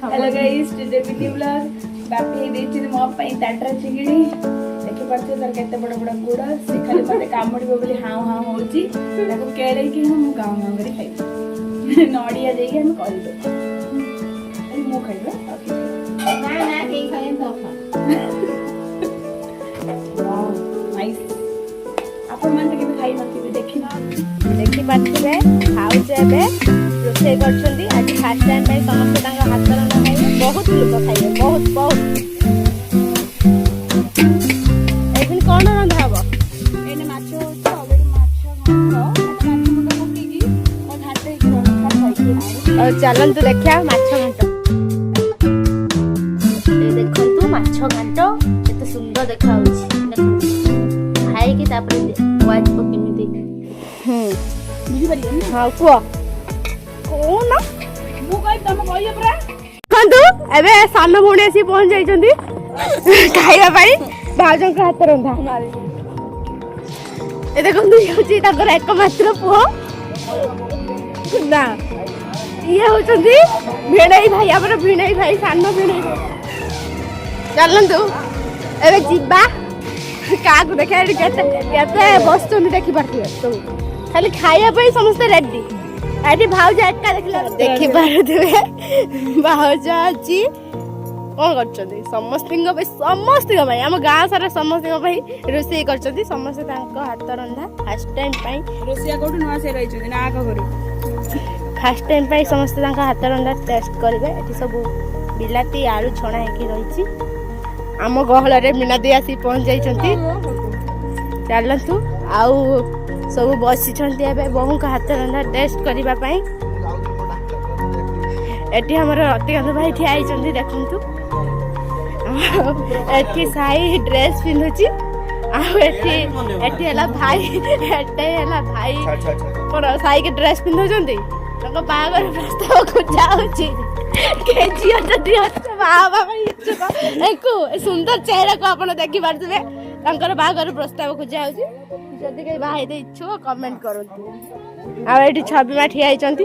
hello guys today video blog Bapi हे देछि मो पई टाटरा चिंगड़ी देखि परछे तर केते बड़ बड़ गुड़ से खाली मते कामड़िबो बोली हां हां होउची ताको केड़े कि हम गांव गांव करी खाइ नडिया देई हम करि दो मु खाइबा ना ना के खाइ तो वाओ नाइस आपण मानते कि खाइ नथिबे देखि पाछे खाउचे बे रोषे करछंदी आज फर्स्ट टाइम पे समस्त तांगा हाथ रंधा खाइबे बहुत लोग खाइबे बहुत बहुत एदिन कोन रंधा हबो एने माछो होछ ऑलरेडी माछो घंटो मुंडा पकेगी और घाटे की रंधा खाइबे और चलन तो देखिया माछो घंटो ए देखंतु माछो घंटो केते सुंदर देखा होछि खाइ की तापर वाज पकिमिति बुझि पारियो हां को कोना मु कहि तम कहियो परा कंदु एबे सानो भोणी आसी पहुंच जाइछंदी खाइबा पाई भाजन का हाथ रंधा ए देखंतु होची ताकर एकमात्र पुओ ना ये होचंदी भेणई भाई हमर भेणई भाई सानो भेणई चलंतु एबे जिबा काकू देखा केते केते बसचंदी देखि पारथिबे तो खाली खाइबा पाई समस्त रेडी आटी भाउज एका देखि पारथिबे भाउज अछि कोन करछथि समस्तिंग भाई हम गां सारा समस्तिंग भाई रोसई करछथि समस्त तांको हाथ रंधा फर्स्ट टाइम पाई रोसिया कोठु नवा से रहिछथि ना आका करू फर्स्ट टाइम पाई समस्त तांको हाथ रंधा टेस्ट करबे एठी सब बिलाती आलू छणा हेकी रहिछि आम गहल रे मीना दे आसी पहुंच जाइछथि चलंतु आउ सब बसी छंती एबे बहु का हाथ रंधा टेस्ट करिबा पई एठी हमर रतिकांत भाई ठिया आइछंती देखंतु एठी साई ड्रेस पिन्हुची आ एठी हला भाई एटे हला भाई पर साई के ड्रेस पिन्हु छंती तको बागर प्रस्ताव को जाउची के जियो जदी अच्छा बाबा भाई इच्छा एको सुंदर चेहरा को आपण देखि पारथबे तांकर बागर प्रस्ताव को जाउची जदी के भाई दे इच्छो कमेंट करंतु आ एठी छबी मा ठिया आइचंती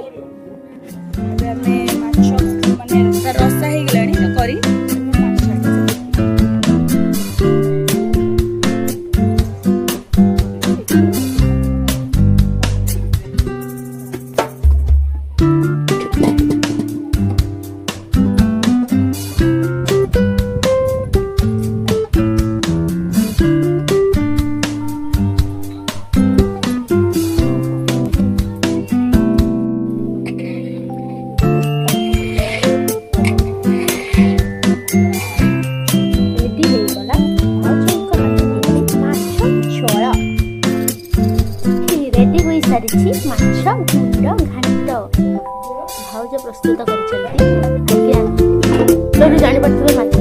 एबे माछो माने रसा हे गलानी तो करी माछ गुंड घाट भाउज प्रस्तुत कर जानी पड़े माछ